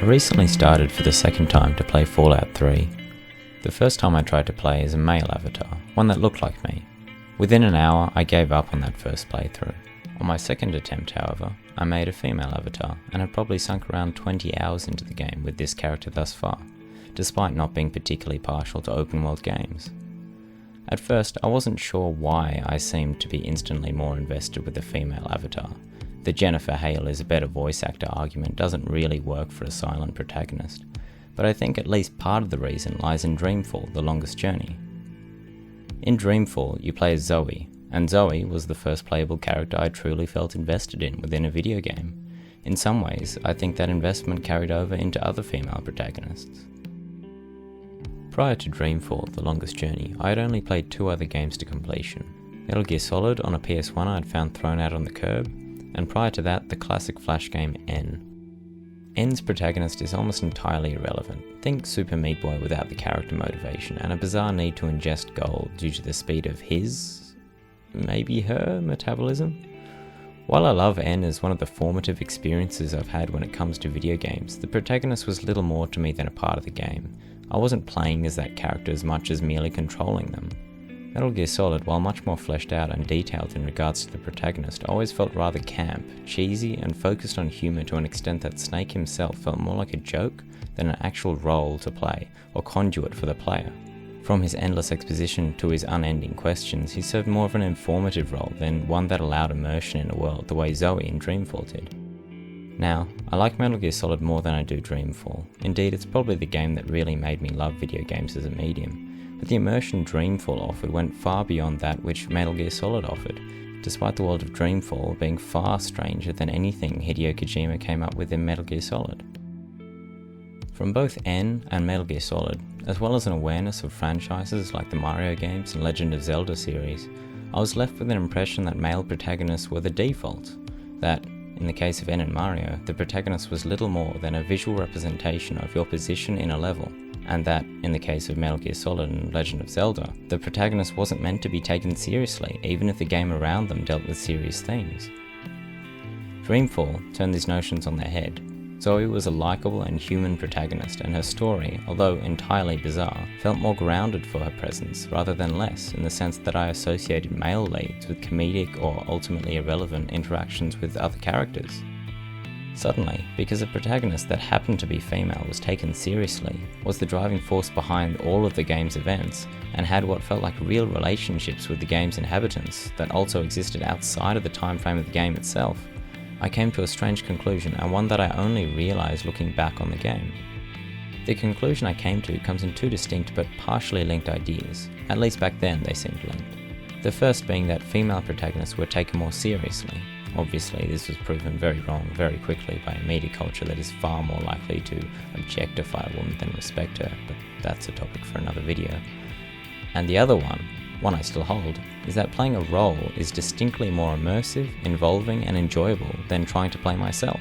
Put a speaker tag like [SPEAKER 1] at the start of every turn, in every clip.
[SPEAKER 1] I recently started for the second time to play Fallout 3. The first time I tried to play as a male avatar, one that looked like me. Within an hour, I gave up on that first playthrough. On my second attempt, however, I made a female avatar and had probably sunk around 20 hours into the game with this character thus far, despite not being particularly partial to open world games. At first, I wasn't sure why I seemed to be instantly more invested with the female avatar. The Jennifer Hale is a better voice actor argument doesn't really work for a silent protagonist, but I think at least part of the reason lies in Dreamfall: The Longest Journey. In Dreamfall, you play as Zoe, and Zoe was the first playable character I truly felt invested in within a video game. In some ways, I think that investment carried over into other female protagonists. Prior to Dreamfall: The Longest Journey, I had only played two other games to completion. Metal Gear Solid on a PS1 I had found thrown out on the curb, and prior to that, the classic Flash game N. N's protagonist is almost entirely irrelevant. Think Super Meat Boy without the character motivation and a bizarre need to ingest gold due to the speed of his, maybe her, metabolism. While I love N as one of the formative experiences I've had when it comes to video games, the protagonist was little more to me than a part of the game. I wasn't playing as that character as much as merely controlling them. Metal Gear Solid, while much more fleshed out and detailed in regards to the protagonist, always felt rather camp, cheesy, and focused on humour to an extent that Snake himself felt more like a joke than an actual role to play, or conduit for the player. From his endless exposition to his unending questions, he served more of an informative role than one that allowed immersion in a world the way Zoe in Dreamfall did. Now, I like Metal Gear Solid more than I do Dreamfall. Indeed, it's probably the game that really made me love video games as a medium. But the immersion Dreamfall offered went far beyond that which Metal Gear Solid offered, despite the world of Dreamfall being far stranger than anything Hideo Kojima came up with in Metal Gear Solid. From both N and Metal Gear Solid, as well as an awareness of franchises like the Mario games and Legend of Zelda series, I was left with an impression that male protagonists were the default, that, in the case of N and Mario, the protagonist was little more than a visual representation of your position in a level, and that, in the case of Metal Gear Solid and Legend of Zelda, the protagonist wasn't meant to be taken seriously, even if the game around them dealt with serious themes. Dreamfall turned these notions on their head. Zoe was a likeable and human protagonist, and her story, although entirely bizarre, felt more grounded for her presence rather than less, in the sense that I associated male leads with comedic or ultimately irrelevant interactions with other characters. Suddenly, because a protagonist that happened to be female was taken seriously, was the driving force behind all of the game's events, and had what felt like real relationships with the game's inhabitants that also existed outside of the time frame of the game itself, I came to a strange conclusion, and one that I only realised looking back on the game. The conclusion I came to comes in two distinct but partially linked ideas. At least back then they seemed linked. The first being that female protagonists were taken more seriously. Obviously, this was proven very wrong very quickly by a media culture that is far more likely to objectify a woman than respect her, but that's a topic for another video. And the other one I still hold, is that playing a role is distinctly more immersive, involving, and enjoyable than trying to play myself.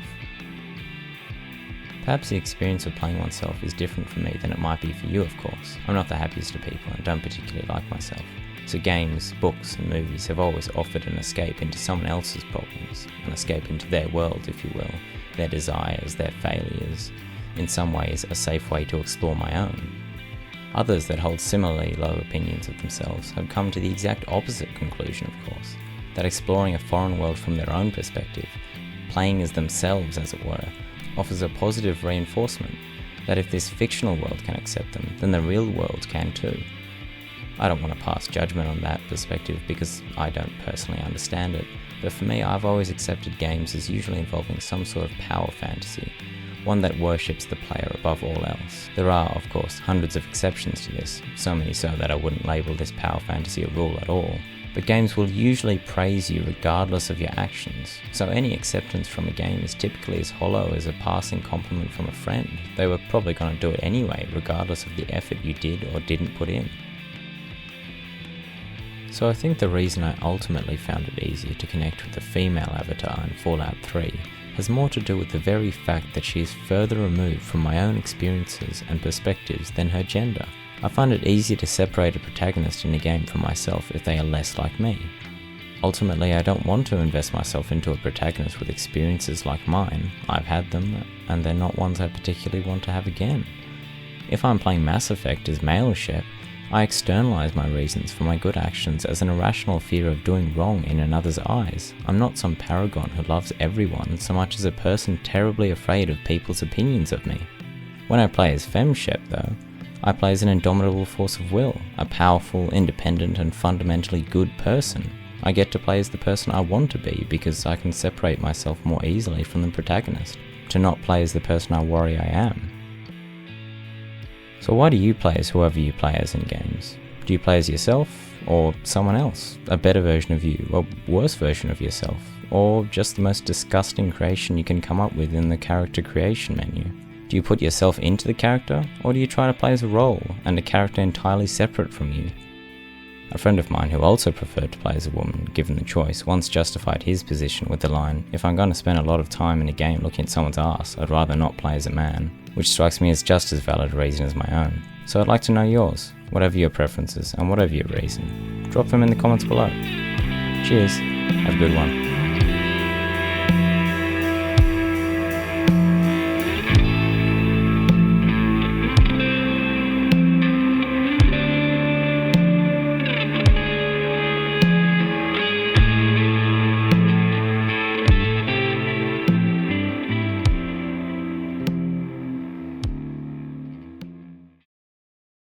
[SPEAKER 1] Perhaps the experience of playing oneself is different for me than it might be for you, of course. I'm not the happiest of people and don't particularly like myself. So games, books, and movies have always offered an escape into someone else's problems, an escape into their world, if you will, their desires, their failures, in some ways a safe way to explore my own. Others that hold similarly low opinions of themselves have come to the exact opposite conclusion, of course, that exploring a foreign world from their own perspective, playing as themselves as it were, offers a positive reinforcement, that if this fictional world can accept them, then the real world can too. I don't want to pass judgment on that perspective because I don't personally understand it, but for me I've always accepted games as usually involving some sort of power fantasy, one that worships the player above all else. There are, of course, hundreds of exceptions to this, so many so that I wouldn't label this power fantasy a rule at all, but games will usually praise you regardless of your actions, so any acceptance from a game is typically as hollow as a passing compliment from a friend. They were probably going to do it anyway, regardless of the effort you did or didn't put in. So I think the reason I ultimately found it easier to connect with the female avatar in Fallout 3 has more to do with the very fact that she is further removed from my own experiences and perspectives than her gender. I find it easier to separate a protagonist in a game from myself if they are less like me. Ultimately, I don't want to invest myself into a protagonist with experiences like mine. I've had them, and they're not ones I particularly want to have again. If I'm playing Mass Effect as male Shep, I externalize my reasons for my good actions as an irrational fear of doing wrong in another's eyes. I'm not some paragon who loves everyone so much as a person terribly afraid of people's opinions of me. When I play as Fem Shep though, I play as an indomitable force of will, a powerful, independent and fundamentally good person. I get to play as the person I want to be because I can separate myself more easily from the protagonist, to not play as the person I worry I am. So why do you play as whoever you play as in games? Do you play as yourself, or someone else? A better version of you, a worse version of yourself, or just the most disgusting creation you can come up with in the character creation menu? Do you put yourself into the character, or do you try to play as a role, and a character entirely separate from you? A friend of mine who also preferred to play as a woman, given the choice, once justified his position with the line, "If I'm going to spend a lot of time in a game looking at someone's ass, I'd rather not play as a man," which strikes me as just as valid a reason as my own. So I'd like to know yours, whatever your preferences and whatever your reason. Drop them in the comments below. Cheers, have a good one.